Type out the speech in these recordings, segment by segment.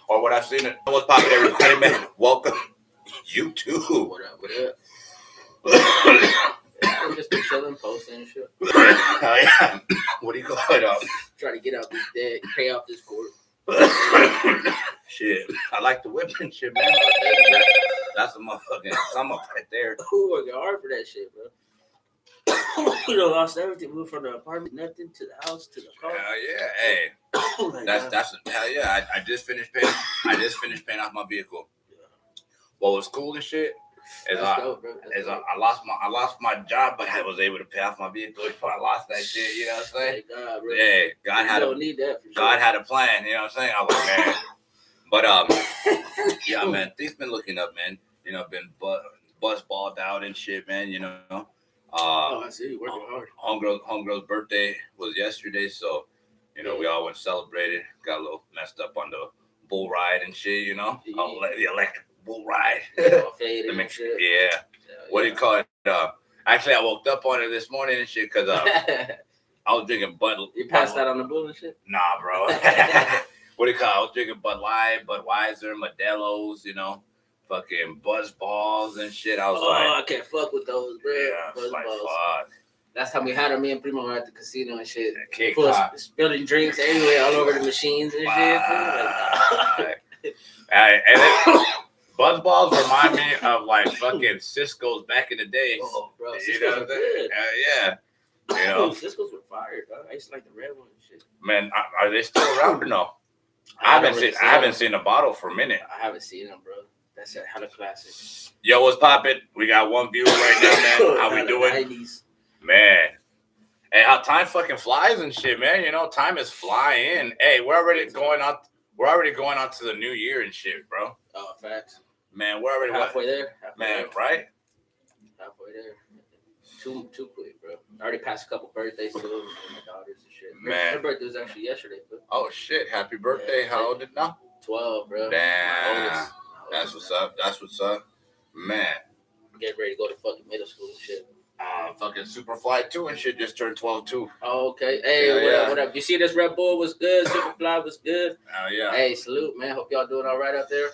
or what I've seen. What's popping, everybody, man? Welcome, YouTube. What up? I'm just been chilling, posting and shit. Yeah. What do you call it? Try to get out this debt, pay off this court. Shit, I like the whipping shit, man. That's a motherfucking sum up right there. Who working hard for that shit, bro? We done lost everything. We went from the apartment, nothing, to the house, to the car. Hell yeah, hey. That's hell yeah. I just finished paying off my vehicle. What was cool and shit is I lost my job, but I was able to pay off my vehicle before I lost that shit. You know what I'm saying? Yeah, God had a plan. You know what I'm saying? I was like, man. But yeah, man, things been looking up, man. You know, been buzz balled out and shit, man. You know. I see you working hard. Homegirl's birthday was yesterday, so you know we all went celebrated. Got a little messed up on the bull ride and shit. You know, the electric bull ride. Yeah. What do you call it? Actually, I woke up on it this morning and shit because I was drinking Bud. You passed that on the bull and shit? Nah, bro. What do you call it? I was drinking Bud Light, Budweiser, Modelo's, you know, fucking Buzz Balls and shit. I was I can't fuck with those, bro. Yeah, Buzz Balls. Fuck. Last time we had them, me and Primo were at the casino and shit. Spilling drinks everywhere, all over the machines and shit. And then, Buzz Balls remind me of like fucking Cisco's back in the day. Oh, bro, Cisco's were good. Yeah. You know, Cisco's were fire, dog. I used to like the red one and shit. Man, are they still around or no? I haven't seen a bottle for a minute. I haven't seen them, bro. That's a hella classic. Yo, what's poppin'? We got one viewer right now, man. How we doing? 90s. Man. Hey, how time fucking flies and shit, man. You know, time is flying. Hey, we're already going on to the new year and shit, bro. Oh, facts. Man, we're already halfway there. Right? Halfway there. Too quick, bro. I already passed a couple birthdays too, my daughters and shit. Man. Her birthday was actually yesterday, bro. Oh shit! Happy birthday! Yeah, How old is it now? 12, bro. Damn. That's what's up. Man. Get ready to go to fucking middle school and shit. Fucking Superfly 2 and shit just turned 12 too. Oh, okay. Hey, what up? You see this Red Bull was good. Superfly was good. Oh yeah. Hey, salute, man. Hope y'all doing all right out there.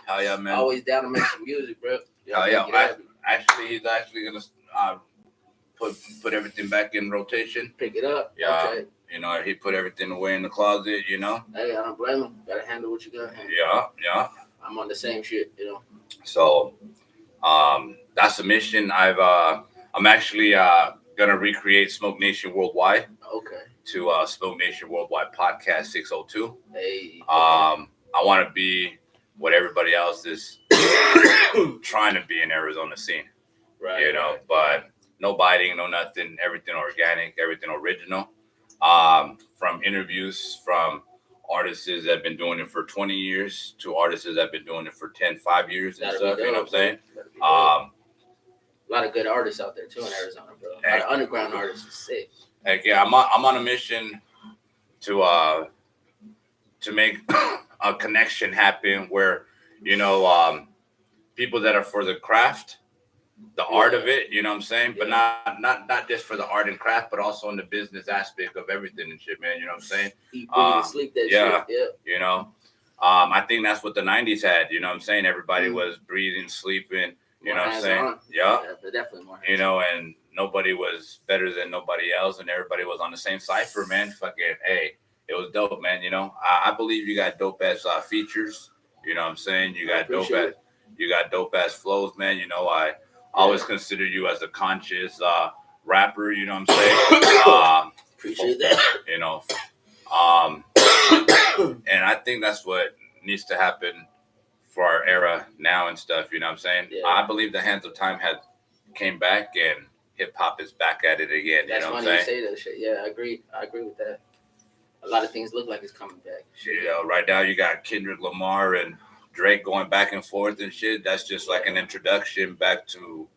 Hell yeah, man. Always down to make some music, bro. Hell yeah. He's actually gonna put everything back in rotation. Pick it up. Yeah. Okay. You know, he put everything away in the closet. You know. Hey, I don't blame him. Gotta handle what you gotta handle. Yeah. I'm on the same shit, you know. So, that's the mission. I'm actually gonna recreate Smoke Nation Worldwide. Okay. To Smoke Nation Worldwide Podcast 602. Hey. I want to be what everybody else is trying to be in Arizona scene. Right. You know, but no biting, no nothing. Everything organic, everything original. From interviews from artists that have been doing it for 20 years to artists that have been doing it for 5 years and stuff. You know what I'm saying? A lot of good artists out there too in Arizona, bro. A lot of underground artists is sick. Heck yeah, I'm on a mission to make a connection happen where, you know, people that are for the craft, the art of it, you know what I'm saying? But not just for the art and craft, but also in the business aspect of everything and shit, man. You know what I'm saying? Eat, breathe, sleep that shit. Yeah. You know, I think that's what the 90s had, you know what I'm saying? Everybody was breathing, sleeping, you know what I'm saying? Yeah, definitely more. You know, and nobody was better than nobody else, and everybody was on the same cipher, man. Fucking, hey, it was dope, man. You know, I believe you got dope ass features. You know what I'm saying? You got dope ass flows, man. You know, I always consider you as a conscious rapper. You know what I'm saying? Appreciate that. You know, and I think that's what needs to happen for our era now and stuff. You know what I'm saying? Yeah. I believe the hands of time came back and hip hop is back at it again. That's you know what I'm saying? You say that shit. Yeah, I agree with that. A lot of things look like it's coming back. You know, right now you got Kendrick Lamar and Drake going back and forth and shit. That's just like an introduction back to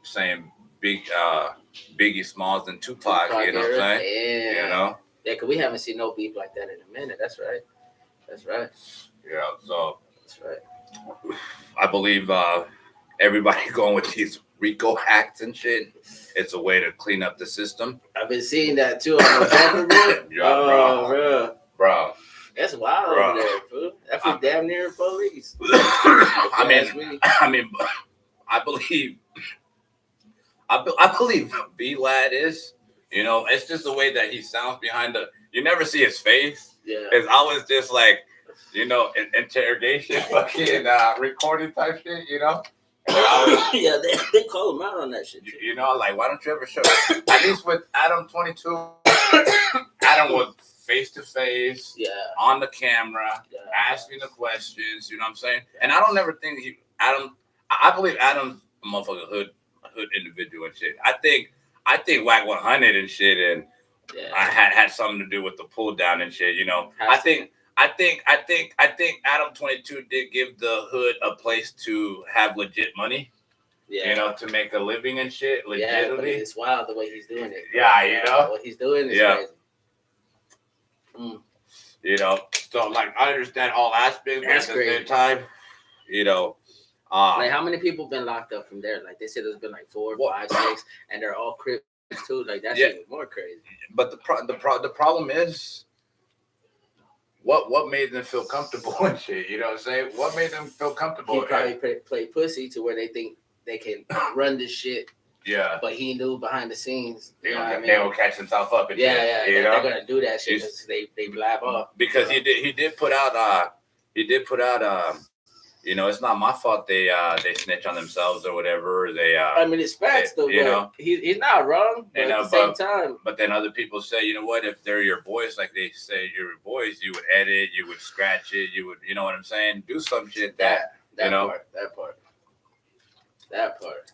saying Biggie Smalls and Tupac. You know what I'm saying? Yeah. You know? Yeah, because we haven't seen no beef like that in a minute. That's right. Yeah, so. That's right. I believe everybody going with these RICO acts and shit, it's a way to clean up the system. I've been seeing that too on the Joker, bro. Yeah, bro. That's wild over there, bro. outfit damn near police. I believe B-Lad is. You know, it's just the way that he sounds behind the. You never see his face. Yeah. It's always just like, you know, interrogation, fucking recording type shit. You know. Yeah, they call him out on that shit. You know, like, why don't you ever show? At least with Adam 22, Adam was face to face, on the camera, asking the questions. You know what I'm saying? And I don't ever think I believe Adam's a motherfucking hood individual and shit. I think Wack 100 and shit, and I had something to do with the pull down and shit. You know, I think Adam 22 did give the hood a place to have legit money. Yeah. You know, to make a living and shit. Legitimately. Yeah, but it's wild the way he's doing it. Yeah, you know what he's doing is crazy. You know, so like I understand all aspects, but at the same time, you know. Like how many people been locked up from there? Like they said, there's been like 4, 5, 6, and they're all Crips too. Like that's even more crazy. But the problem is, what made them feel comfortable and shit? You know what I'm saying? What made them feel comfortable? He probably play pussy to where they think they can run this shit. Yeah. But he knew behind the scenes. They will catch himself up. And yeah. They're gonna do that shit because they blab off. Because he did put out you know, it's not my fault they snitch on themselves or whatever. I mean, it's facts though. You know, he's not wrong. But at the same time, but then other people say, you know what? If they're your boys, like they say you're your boys, you would edit, you would scratch it, you would, you know what I'm saying? Do some shit that you know that part.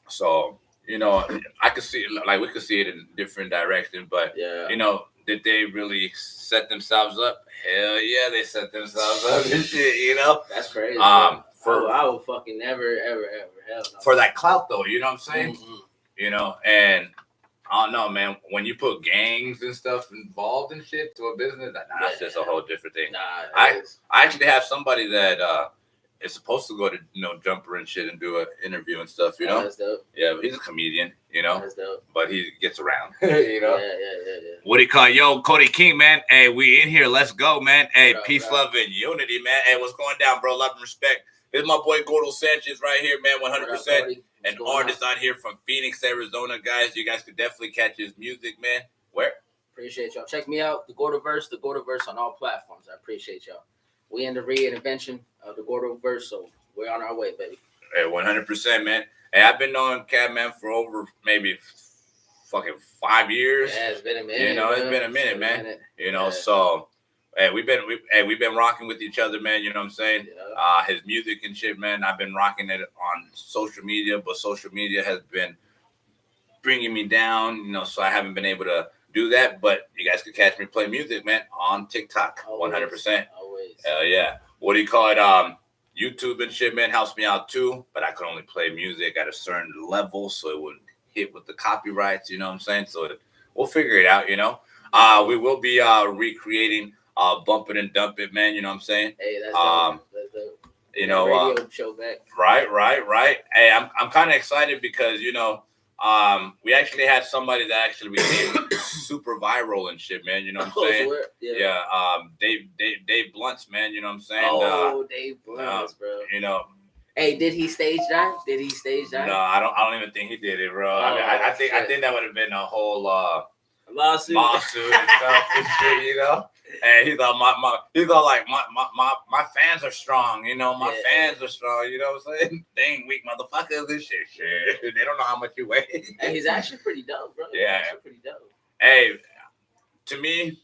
So you know, I could see like we could see it in different directions, but you know, did they really set themselves up? Hell yeah, they set themselves up and shit. You know, that's crazy. I would fucking never, ever, hell no. For that clout though, you know what I'm saying? Mm-hmm. You know, and I don't know, man. When you put gangs and stuff involved in shit to a business, that's just a whole different thing. I actually have somebody that is supposed to go to Jumper and shit and do an interview and stuff. You know, that's dope. Yeah, but he's a comedian. You know, that's dope. But he gets around. You know. Yeah. What do you call it? Yo, Cody King, man? Hey, we in here. Let's go, man. Hey, peace, love, and unity, man. Hey, what's going down, bro? Love and respect. This is my boy Gordo Sanchez right here, man. 100%. An artist out here from Phoenix, Arizona, guys. You guys could definitely catch his music, man. Where? Appreciate y'all. Check me out, the Gordoverse on all platforms. I appreciate y'all. We in the reinvention of the Gordoverse, so we're on our way, baby. Hey, 100%, man. Hey, I've been knowing Cat, man, for over maybe fucking 5 years. Yeah, it's been a minute. You know, it's been a minute, man. You know, so. Hey, we've been rocking with each other, man. You know what I'm saying? Yeah. His music and shit, man. I've been rocking it on social media, but social media has been bringing me down, you know. So I haven't been able to do that. But you guys can catch me play music, man, on TikTok, 100%. Always. Yeah. What do you call it? YouTube and shit, man, helps me out too. But I could only play music at a certain level, so it wouldn't hit with the copyrights. You know what I'm saying? So we'll figure it out. You know. We will be recreating. Bump it and dump it, man. You know what I'm saying? Hey, that's dope. You know, radio show back. Right. Hey, I'm kind of excited because you know, we actually had somebody that actually became super viral and shit, man. You know what I'm saying? Yeah. Dave Blunts, man. You know what I'm saying? Oh, Dave Blunts, bro. You know. Hey, did he stage dive? No, I don't even think he did it, bro. I think that would have been a whole lawsuit and stuff and shit, you know. And he thought my fans are strong, you know. My fans are strong, you know what I'm saying? They ain't weak motherfuckers and shit. They don't know how much you weigh. And he's actually pretty dope, bro. Yeah, pretty dope. Hey, to me,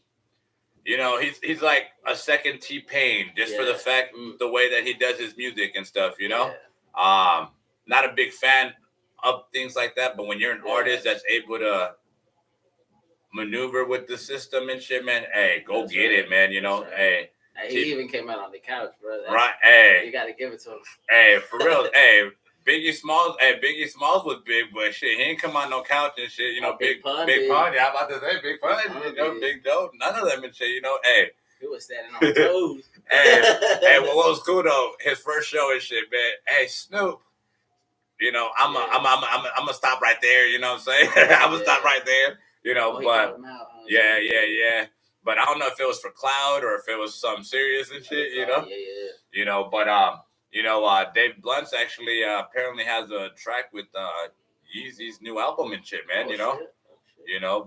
you know, he's like a second T-Pain just for the fact the way that he does his music and stuff, you know. Not a big fan of things like that, but when you're an artist that's able to maneuver with the system and shit, man. Hey, go get it, man. You know, hey. He even came out on the couch, bro. Right, hey. You gotta give it to him. Hey, for real, hey. Biggie Smalls was big, but shit, he ain't come on no couch and shit. You know, Big Pun. Yeah, I'm about to say Big Pun. You know, Big Dope. None of them and shit. You know, hey. He was standing on toes. Hey, well, what was cool though? His first show and shit, man. Hey, Snoop. You know, I'm gonna stop right there. You know what I'm saying? I'm gonna stop right there. You know, but yeah. But I don't know if it was for cloud or if it was something serious and shit. You know, Dave Blunt's actually apparently has a track with Yeezy's new album and shit, man.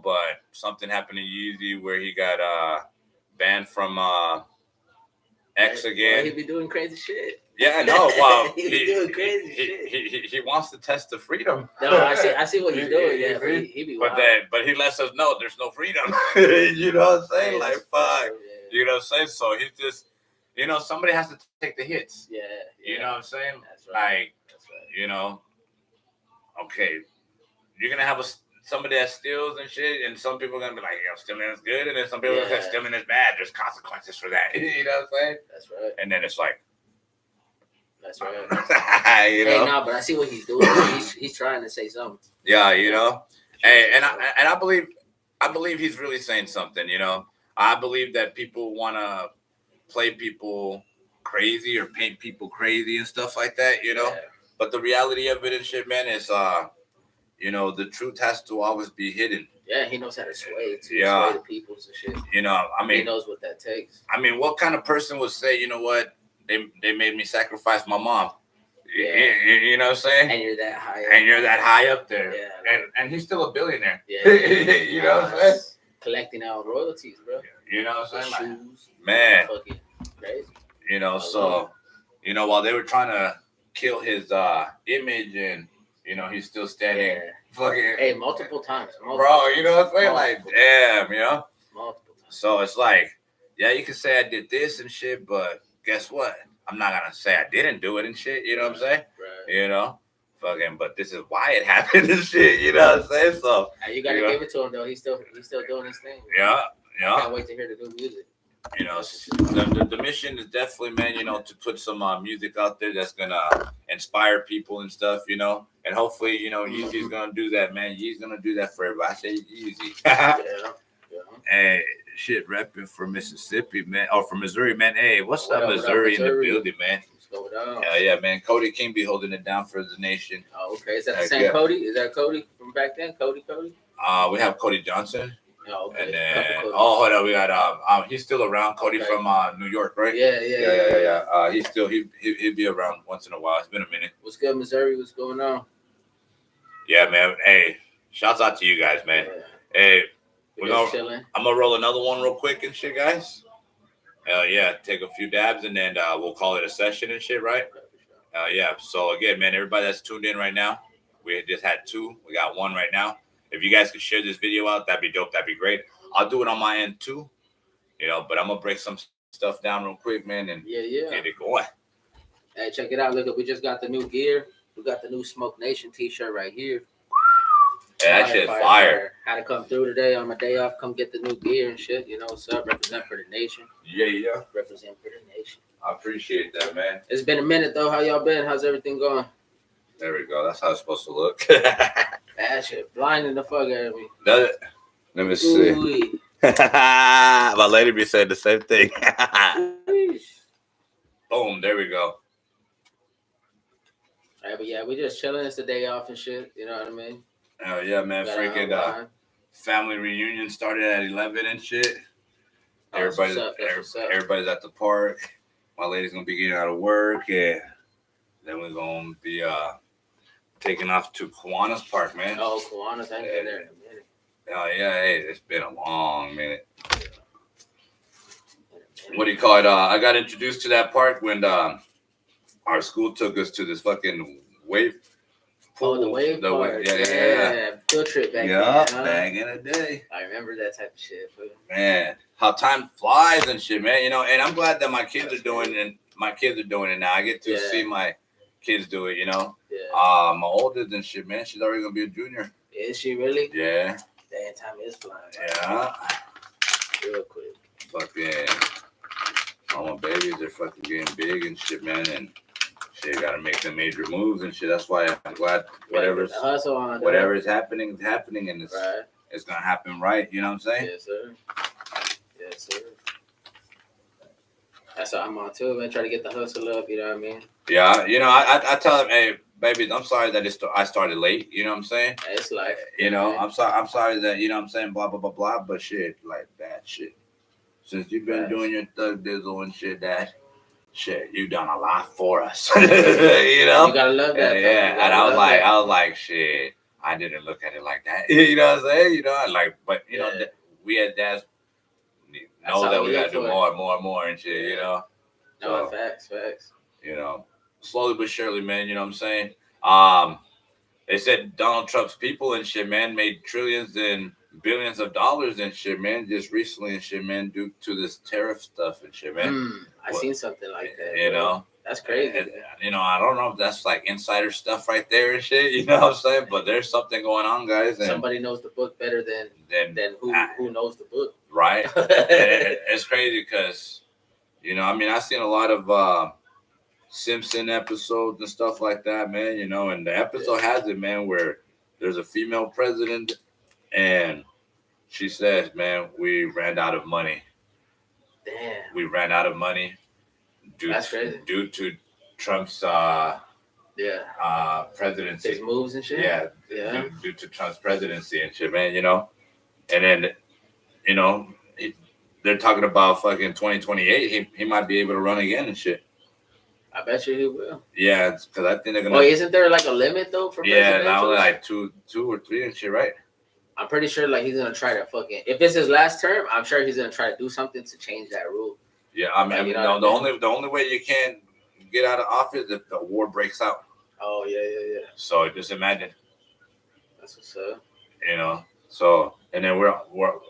But something happened to Yeezy where he got banned from X again. He be doing crazy shit. Yeah, I know. Well, he be doing crazy shit. He wants to test the freedom. No, I see what he's doing. Yeah, he be wild. But he lets us know there's no freedom. You know what I'm saying? Yeah, like, fuck. Yeah. You know what I'm saying? So he's just, somebody has to take the hits. Yeah. You know what I'm saying? That's right. Like, that's right. Okay, you're gonna have somebody that steals and shit, and some people are gonna be like, stealing is good, and then some people are gonna say stealing is bad. There's consequences for that. You know what I'm saying? That's right. And then it's like, that's right. Hey, but I see what he's doing. He's trying to say something. Yeah, Hey, and I believe he's really saying something. I believe that people want to play people crazy or paint people crazy and stuff like that. Yeah. But the reality of it and shit, man, is the truth has to always be hidden. Yeah, he knows how to sway sway the people and shit. He knows what that takes. I mean, what kind of person would say, you know what? They made me sacrifice my mom. Yeah. You know what I'm saying? And you're that high up. And you're that high up there. Yeah. And he's still a billionaire. Yeah. You know what I'm saying? Collecting out royalties, bro. You know what I'm saying? Shoes. Man. Fucking crazy. So, while they were trying to kill his image and, he's still standing. Yeah. Fucking. Hey, multiple times. Bro, you know what I'm saying? Like, damn, Multiple times. So it's like, yeah, you can say I did this and shit, but guess what? I'm not gonna say I didn't do it and shit. You know what I'm saying? Right. Fucking. But this is why it happened and shit. You know what I'm saying? So you gotta give it to him though. He's still doing his thing. Yeah. I can't wait to hear the new music. The mission is definitely, man, to put some music out there that's gonna inspire people and stuff, and hopefully, Yeezy's gonna do that, man. Yeezy's gonna do that for everybody. I say Yeezy. Yeah. Hey, shit, repping for Mississippi, man. Oh, from Missouri, man. Hey, what's up, Missouri in the building, man? What's going on? Yeah, man. Cody King be holding it down for the nation. Oh, okay. Is that the same Cody? Is that Cody from back then? Cody? We have Cody Johnson. Oh, okay. And then, hold on, we got he's still around. Cody from New York, right? Yeah. He'd be around once in a while. It's been a minute. What's good, Missouri? What's going on? Yeah, man. Hey, shouts out to you guys, man. Yeah. Hey, chilling. I'm gonna roll another one real quick and shit, guys. Yeah, take a few dabs and then we'll call it a session and shit, right? Yeah. So again, man, everybody that's tuned in right now, we just had 2. We got 1 right now. If you guys could share this video out, that'd be dope. That'd be great. I'll do it on my end too, but I'm gonna break some stuff down real quick, man, and get it going. Hey, check it out. Look, we just got the new gear. We got the new Smoke Nation t-shirt right here. Yeah, that shit fire. Had to come through today on my day off. Come get the new gear and shit. What's up? Represent for the nation. Yeah. Represent for the nation. I appreciate that, man. It's been a minute though. How y'all been? How's everything going? There we go. That's how it's supposed to look. That shit blinding the fuck out of me. Does it? Let me see. My lady be saying the same thing. Boom. There we go. All right, but yeah, we just chilling. It's the day off and shit. You know what I mean? Oh yeah, man. Freaking family reunion started at 11 and shit. Everybody's at the park. My lady's gonna be getting out of work, and then we're gonna be taking off to Kiwanis Park, man. Oh, Kiwanis, I ain't been there in a minute. Oh yeah, hey, it's been a long minute. What do you call it? I got introduced to that park when our school took us to this fucking wave pool. Oh, the wave park. Yeah. Field trip back then. Yeah, back in the day. I remember that type of shit. Man, how time flies and shit, man. And I'm glad that my kids are doing it. My kids are doing it now. I get to see my kids do it, Yeah. My oldest and shit, man. She's already gonna be a junior. Is she really? Yeah. Damn, time is flying. Yeah. Real quick. Fucking all my babies are fucking getting big and shit, man, and shit gotta make some major moves and shit. That's why I'm glad whatever's happening is happening, and it's gonna happen right. You know what I'm saying? Yes, sir. That's what I'm on too, man. Try to get the hustle up. You know what I mean? Yeah. I tell them, hey, babies, I'm sorry that I started late. You know what I'm saying? It's like I'm sorry that I'm saying blah blah blah blah. But shit, like that shit. Since you've been doing your thug dizzle and shit, that shit, you done a lot for us. You know? You gotta love that. Yeah. And I was like, shit, I didn't look at it like that. You know what I'm saying? You know, like, but you know, we as dads know that we gotta do more and shit, you know? No, facts. You know, slowly but surely, man, you know what I'm saying? They said Donald Trump's people and shit, man, made trillions and billions of dollars and shit, man, just recently and shit, man, due to this tariff stuff and shit, man. I seen something like that. You know? That's crazy. And, you know, I don't know if that's like insider stuff right there and shit, you know what I'm saying? But there's something going on, guys. And somebody knows the book better than who knows the book. Right. It's crazy because, you know, I mean, I've seen a lot of Simpson episodes and stuff like that, man, you know, and the episode has it, man, where there's a female president and she says, man, we ran out of money. Damn. We ran out of money due to Trump's presidency. His moves and shit? Yeah. Due to Trump's presidency and shit, man, you know. And then, you know, they're talking about fucking 2028. He might be able to run again and shit. I bet you he will. Yeah, because I think they're gonna. Well, isn't there like a limit though for? Yeah, now only like two or three and shit, right? I'm pretty sure like he's gonna try to fucking. If it's his last term, I'm sure he's gonna try to do something to change that rule. Yeah, I mean, you know, the only way you can get out of office is if the war breaks out. Oh yeah. So just imagine. That's what's up. You know, so and then we're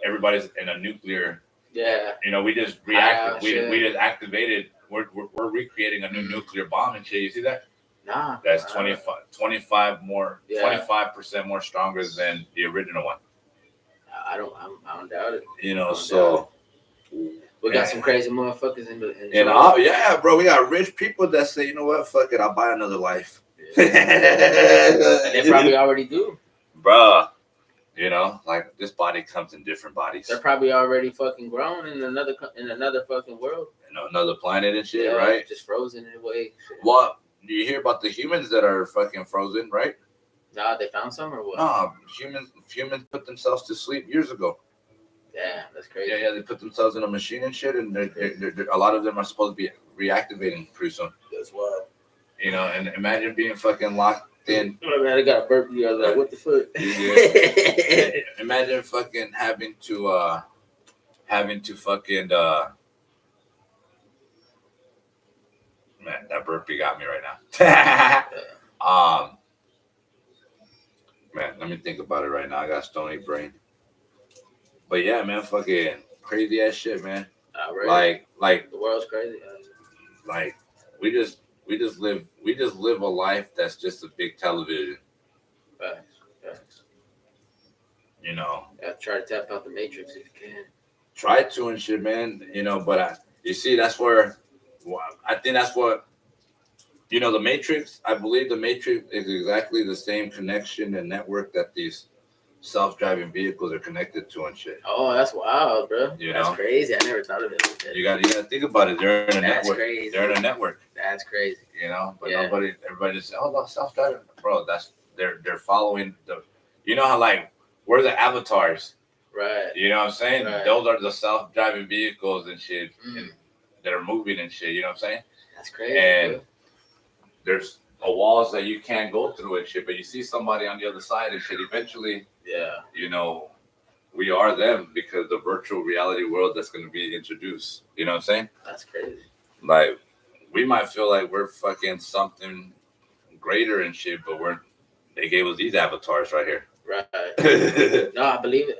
everybody's in a nuclear. Yeah. You know, we just reacted. We just activated. We're recreating a new nuclear bomb and shit. You see that? Nah. That's 25% more stronger than the original one. I don't doubt it. You know, so we got some crazy motherfuckers in the. Yeah, bro, we got rich people that say, you know what, fuck it, I'll buy another life. Yeah. And they probably already do, bro. You know, like this body comes in different bodies. They're probably already fucking grown in another fucking world. You know, another planet and shit, right? Just frozen in a way. Well, you hear about the humans that are fucking frozen, right? Nah, they found some or what? No, humans put themselves to sleep years ago. Yeah, that's crazy. Yeah, they put themselves in a machine and shit, and they're, a lot of them are supposed to be reactivating pretty soon. That's wild. You know, and imagine being fucking locked in. Oh, man, I got a burp. You guys like, what the fuck? Yeah. Imagine fucking having to fucking man, that burpee got me right now. Man, let me think about it right now. I got stony brain. But yeah, man, fucking crazy ass shit, man. Right. Like the world's crazy. Like we just live a life that's just a big television. Facts. You know. Yeah, try to tap out the matrix if you can. Try to and shit, man. You know, but you see, that's where I think that's what. You know, the Matrix, I believe the Matrix is exactly the same connection and network that these self-driving vehicles are connected to and shit. Oh, that's wild, bro. That's crazy. I never thought of it like that. You gotta think about it. They're in a network. Crazy. They're in a network. That's crazy. You know, but everybody just say, oh, self-driving. Bro, they're following you know how like, we're the avatars. Right. You know what I'm saying? Right. Those are the self-driving vehicles and shit and that are moving and shit. You know what I'm saying? That's crazy. And bro. There's walls that you can't go through and shit, but you see somebody on the other side and shit. Eventually, you know, we are them because the virtual reality world that's going to be introduced. You know what I'm saying? That's crazy. Like, we might feel like we're fucking something greater and shit, but they gave us these avatars right here. Right. No, I believe it.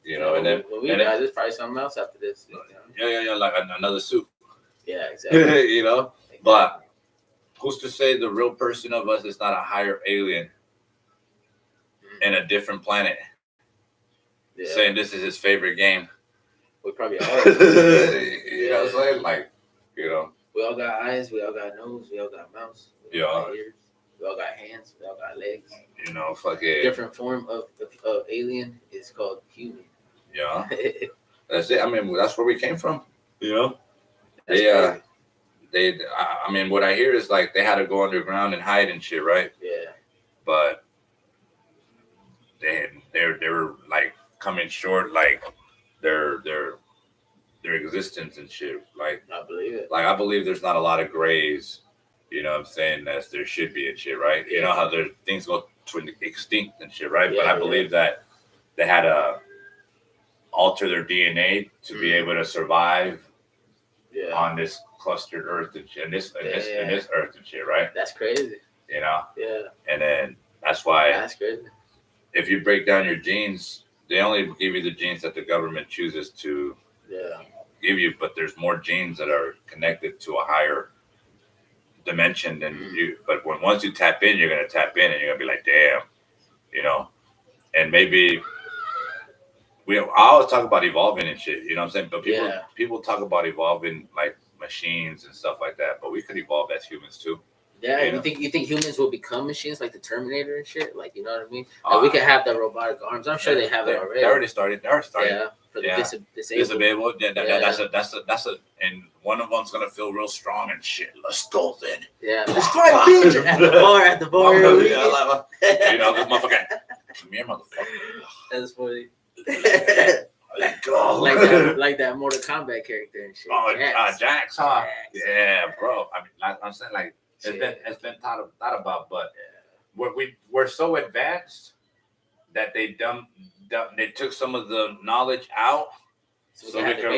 You know, and then when we die, there's probably something else after this. You know? Yeah, like another suit. Yeah, exactly. You know, exactly. But who's to say the real person of us is not a higher alien in a different planet? Yeah. Saying this is his favorite game. We probably are. You know what I'm saying? Like, you know. We all got eyes, we all got nose, we all got mouths, we all got ears, we all got hands, we all got legs. You know, fucking different form of alien is called human. Yeah. That's it. I mean, that's where we came from. You know? I mean, what I hear is like they had to go underground and hide and shit, right? Yeah. But they were like coming short, like their their existence and shit. Like I believe it. Like I believe there's not a lot of grays, you know what I'm saying, as there should be and shit, right? You know how there things go to extinct and shit, right? But I believe that they had to alter their DNA to be able to survive on this clustered earth and shit, and this earth and shit, right? That's crazy. You know? Yeah. And then that's why that's crazy. If you break down your genes, they only give you the genes that the government chooses to give you, but there's more genes that are connected to a higher dimension than you. But once you tap in, you're gonna tap in, and you're gonna be like, damn, you know. And maybe I always talk about evolving and shit, you know what I'm saying? But people talk about evolving like machines and stuff like that, but we could evolve as humans too. Yeah, you think humans will become machines like the Terminator and shit? Like, you know what I mean? Like we can have the robotic arms. I'm sure they have it already. They already started. Yeah, for the disabled. Yeah, that's a, and one of them's gonna feel real strong and shit. Let's go then. Yeah, let's fight, bitch. At the bar. You know, this motherfucker. Come here, motherfucker. That's funny. Let go. Like that Mortal Kombat character and shit. Oh, Jax, huh? Yeah, bro. I mean, I'm saying like. It's been thought about, but we're so advanced that they took some of the knowledge out so we can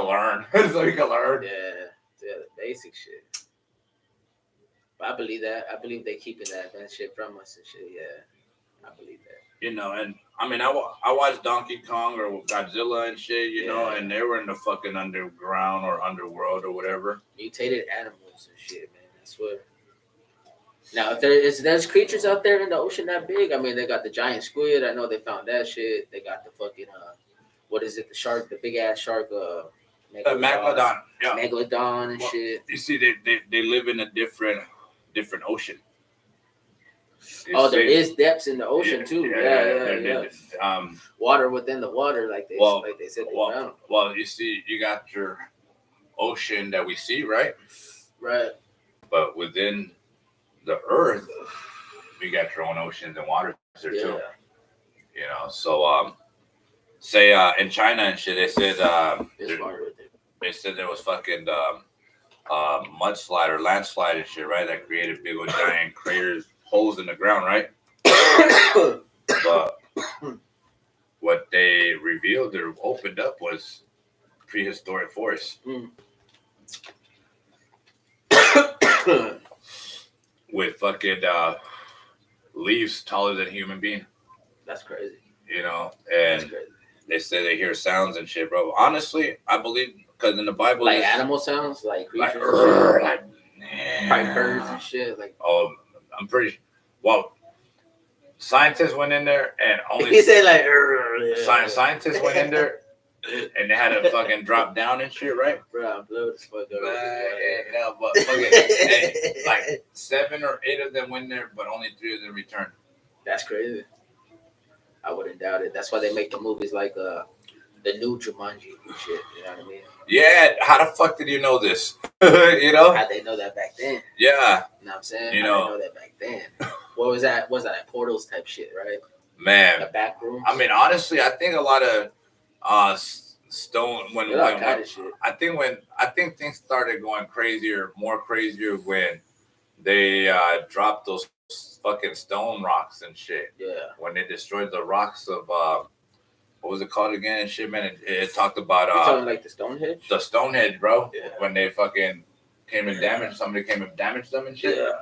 learn. So we can learn. Yeah, the basic shit. But I believe that. I believe they keeping that shit from us and shit. Yeah, I believe that. You know, and I mean, I watched Donkey Kong or Godzilla and shit, you know, and they were in the fucking underground or underworld or whatever. Mutated animals and shit, man. I swear. Now, if there's creatures out there in the ocean that big, I mean, they got the giant squid. I know they found that shit. They got the fucking what is it? The shark, the big ass shark, Megalodon. Yeah. Megalodon and shit. You see, they live in a different ocean. There is depths in the ocean too. Yeah. Water within the water, like they said. Well, you see, you got your ocean that we see, right? Right. But within the earth, you got your own oceans and waters there too. You know, so say in China and shit, they said there was fucking mudslide or landslide and shit, right? That created big old giant craters, holes in the ground, right? But what they revealed or opened up was prehistoric forests. With fucking leaves taller than a human being. That's crazy. You know, and they say they hear sounds and shit, bro. Honestly, I believe because in the Bible, like animal sounds, like creatures, like birds and shit. Like, I'm pretty. Well, scientists went in there and only he said like scientists went in there. And they had to fucking drop down and shit, right? Bro, I'm blowed as fuck up. But fucking, like 7 or 8 of them went there, but only 3 of them returned. That's crazy. I wouldn't doubt it. That's why they make the movies like the new Jumanji and shit. You know what I mean? Yeah. How the fuck did you know this? You know? How'd they know that back then? Yeah. You know what I'm saying? You know. They know that back then? What was that? Was that Portals type shit, right? Man. The back rooms? I mean, honestly, I think a lot of stone I think things started going more crazier when they dropped those fucking stone rocks and shit. Yeah. When they destroyed the rocks of what was it called again and shit, man? It talked about you talking like the Stonehenge? The Stonehenge, bro. Yeah. When they fucking somebody came and damaged them and shit. Yeah.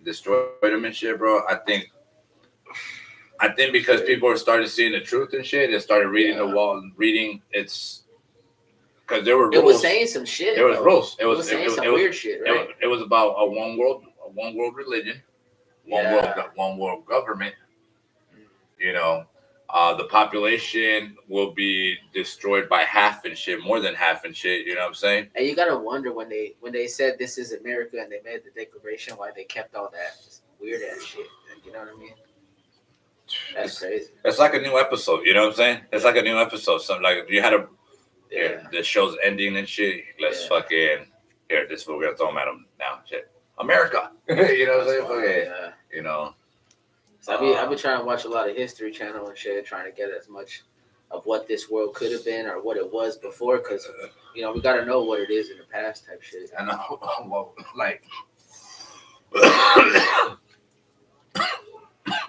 Destroyed them and shit, bro. I think because people are starting seeing the truth and shit, they started reading the wall and reading it's because there were rules. It was saying some shit. There was rules. It was saying some weird shit, right? It was about a one world religion, one world government. You know, the population will be destroyed by half and shit, more than half and shit. You know what I'm saying? And you gotta wonder when they said this is America and they made the declaration, why they kept all that weird ass shit. You know what I mean? That's crazy. It's like a new episode, you know what I'm saying? It's like a new episode. Something like you had the show's ending and shit. Let's fucking this is what we're gonna throw them at them now. Shit, America. You know what I'm saying? You know. So I've been trying to watch a lot of History Channel and shit, trying to get as much of what this world could have been or what it was before, because you know we got to know what it is in the past type shit. I know, well, like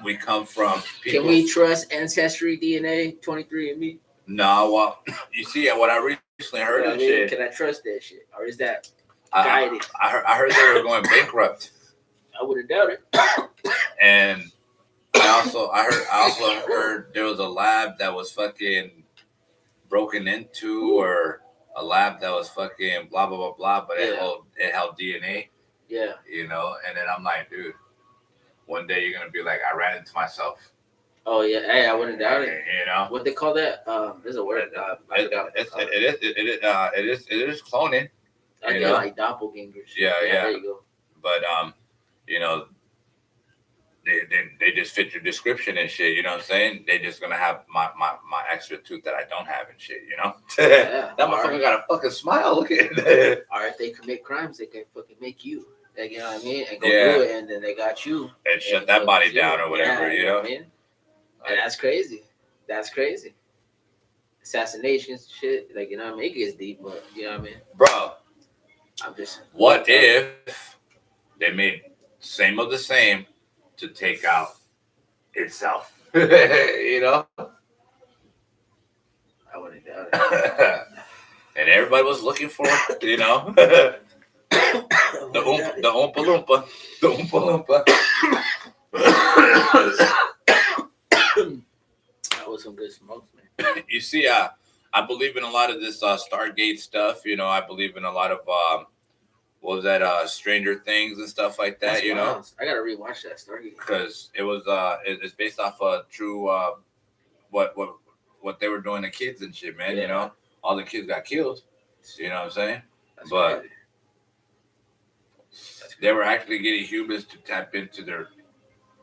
we come from. People. Can we trust Ancestry, DNA, 23andMe? No, well, you see, what I recently heard of shit. Can I trust that shit, or is that guided? I heard they were going bankrupt. I wouldn't doubt it. And I also heard there was a lab that was fucking broken into, or a lab that was fucking blah blah blah blah, but it held DNA. Yeah. You know, and then I'm like, dude, one day you're gonna be like, I ran into myself. Oh yeah, hey, I wouldn't doubt it. You know what they call that? There's a word. It is cloning. I get like doppelgangers. Yeah. There you go. But you know, they just fit your description and shit. You know what I'm saying? They just gonna have my extra tooth that I don't have and shit. You know? Yeah. That motherfucker got a fucking smile. Look at it. Or if they commit crimes, they can fucking make you. Like, you know what I mean? And go do it, and then they got you. And shut that body down or whatever, you know? What I mean? And that's crazy. That's crazy. Assassinations, shit. Like, you know what I mean? It gets deep, but you know what I mean? Bro. I'm just. What if they made same of the same to take out itself? You know? I wouldn't doubt it. And everybody was looking for it, you know? The Oompa Loompa. The Oompa Loompa. That was some good smokes, man. You see, I believe in a lot of this Stargate stuff. You know, I believe in a lot of what was that Stranger Things and stuff like that. That's know, I gotta rewatch that Stargate because it was it's based off a true what they were doing to kids and shit, man. Yeah. You know, all the kids got killed. You know what I'm saying? That's but crazy. They were actually getting humans to tap into their,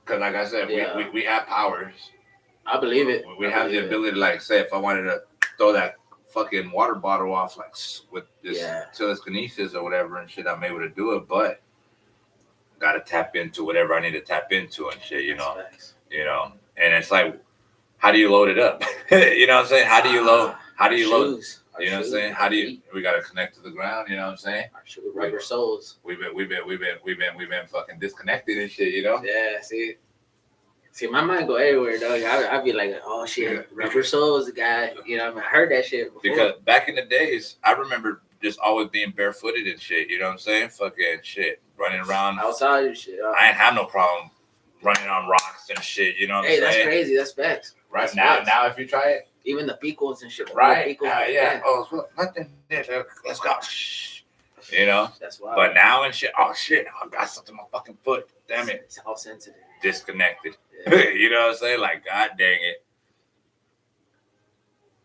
because like I said, we have powers. I believe it. We have the ability to, like, say, if I wanted to throw that fucking water bottle off, like, with this telekinesis or whatever and shit, I'm able to do it, but got to tap into whatever I need to tap into and shit, you know? You know? And it's like, how do you load it up? You know what I'm saying? How do you load? You know what I'm saying? How do you? We got to connect to the ground. You know what I'm saying? Rubber soles. We've been fucking disconnected and shit. You know? Yeah. See, my mind go everywhere, dog. I'd be like, oh shit, rubber soles, guy. You know, I heard that shit before. Because back in the days, I remember just always being barefooted and shit. You know what I'm saying? Fucking shit, running around outside and shit. I ain't have no problem running on rocks and shit. You know what I'm saying? Hey, that's crazy. That's facts. Right that's now, facts. Now if you try it. Even the picos and shit. Right. Yeah. Oh, nothing. Let's go. You know? That's why. But now and shit, oh shit, I got something on my fucking foot. Damn it. It's all sensitive. Disconnected. Yeah. You know what I'm saying? Like, god dang it.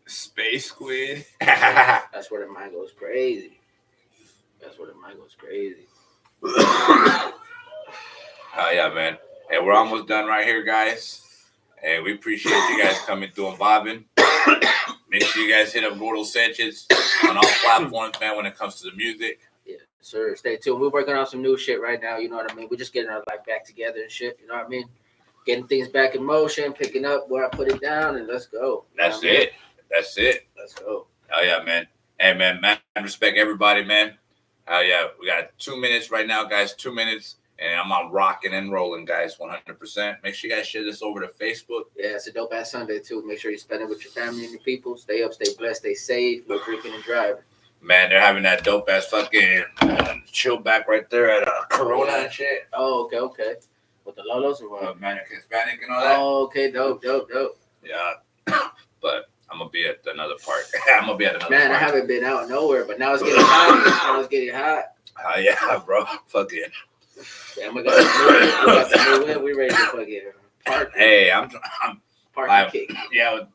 Space squid. That's where the mind goes crazy. Oh yeah, man. Hey, we're almost done right here, guys. Hey, we appreciate you guys coming through and bobbing. Make sure you guys hit up Gordo Sanchez on all platforms, man, when it comes to the music. Yeah, sir. Stay tuned. We're working on some new shit right now. You know what I mean? We're just getting our life back together and shit. You know what I mean? Getting things back in motion, picking up where I put it down, and let's go. That's it. That's it. Let's go. Oh, yeah, man. Hey, man, respect everybody, man. Oh, yeah. We got 2 minutes right now, guys. 2 minutes. And I'm on rocking and rolling, guys, 100%. Make sure you guys share this over to Facebook. Yeah, it's a dope-ass Sunday, too. Make sure you spend it with your family and your people. Stay up, stay blessed, stay safe. No drinking and driving. Man, they're having that dope-ass fucking chill back right there at Corona and shit. Oh, okay. With the Lolos or what? Manic Hispanic and all that. Oh, okay. Dope. Yeah. But I'm going to be at another park. Man, I haven't been out nowhere, but now it's getting hot. Oh, yeah, bro. Fuck it. Yeah, we got the new win. We ready to fucking park. Hey, I'm park kick. Yeah,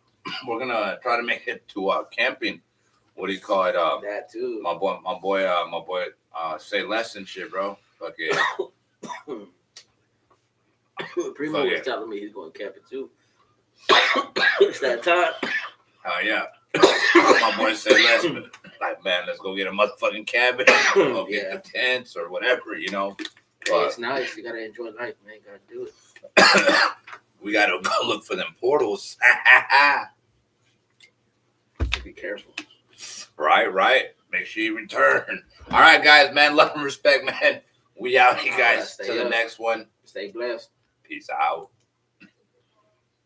we're gonna try to make it to camping. What do you call it? That too. My boy. Say less and shit, bro. Fucking. Primo was telling me he's going camping too. It's that time. Oh yeah. My boy Say Less, but like, man, let's go get a motherfucking cabin. Go get the tents or whatever, you know. Hey, it's nice. You gotta enjoy life, man. You gotta do it. We gotta go look for them portals. Be careful. Right. Make sure you return. All right, guys, man. Love and respect, man. We out here, guys. Till the next one. Stay blessed. Peace out.